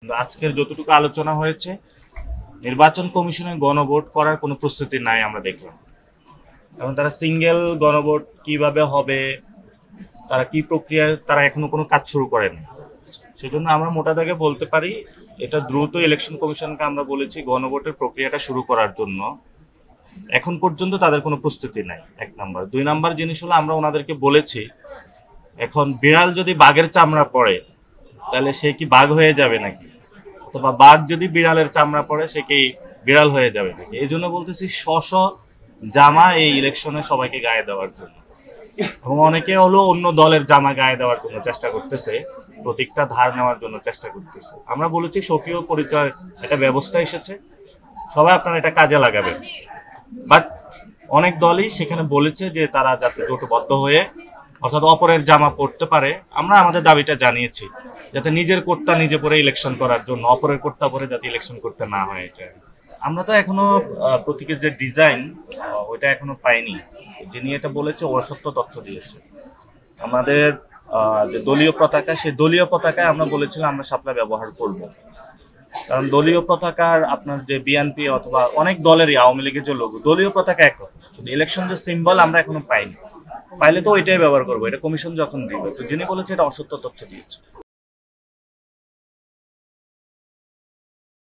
কিন্তু আজকের যতটুকু আলোচনা হয়েছে, নির্বাচন কমিশনে গণভোট করার কোনো প্রস্তুতি নাই আমরা দেখলাম। এবং তারা সিঙ্গেল গণভোট কিভাবে হবে, তারা কি প্রক্রিয়া, তারা এখনো কোনো কাজ শুরু করেনি। সেজন্য আমরা মোটা দাগে বলতে পারি এটা দ্রুত ইলেকশন কমিশনকে আমরা বলেছি গণভোটের প্রক্রিয়াটা শুরু করার জন্য। এখন পর্যন্ত তাদের কোনো প্রস্তুতি নাই, 1 নাম্বার। 2 নাম্বার জিনিস হলো আমরা ওনাদেরকে বলেছি এখন বিড়াল যদি বাঘের চামড়া পড়ে তাহলে সে কি বাঘ হয়ে যাবে নাকি, অথবা বাঘ যদি বিড়ালের চামড়া পড়ে সে কি বিড়াল হয়ে যাবে নাকি। এই জন্য বলতেছি স্ব জামা এই ইলেকশনে সবাইকে গায়ে দেওয়ার জন্য, এবং অনেকে হলো অন্য দলের জামা গায়ে দেওয়ার জন্য চেষ্টা করতেছে, প্রতীকটা ধার নেওয়ার জন্য চেষ্টা করতেছে। আমরা বলেছি স্বকীয় পরিচয় একটা ব্যবস্থা এসেছে, সবাই আপনারা এটা কাজে লাগাবেন। বাট অনেক দলই সেখানে বলেছে যে তারা যাতে জোটবদ্ধ হয়ে অর্থাৎ অপরের জামা পড়তে পারে। আমরা আমাদের দাবিটা জানিয়েছি যাতে নিজের কোটটা নিজে পরে ইলেকশন করার জন্য, অপরের কোটটা পরে যাতে ইলেকশন করতে না হয়। এটা আমরা তো এখনো প্রতীকের যে ডিজাইন ওইটা এখনো পাইনি। যিনি এটা বলেছে অসত্য তথ্য দিয়েছে। আমাদের যে দলীয় পতাকা, সেই দলীয় পতাকায় আমরা বলেছিলাম আমরা শাপলা ব্যবহার করব, কারণ দলীয় পতাকার আপনার যে বিএনপি অথবা অনেক দলেরই, আওয়ামী লীগের যে লোগো, দলীয় পতাকা একরকম, কিন্তু ইলেকশন যে সিম্বল আমরা এখনো পাইনি। পাইলে তো ওইটাই ব্যবহার করবো, এটা কমিশন যখন দিবে। তো যিনি বলেছে এটা অসত্য তথ্য দিয়েছে।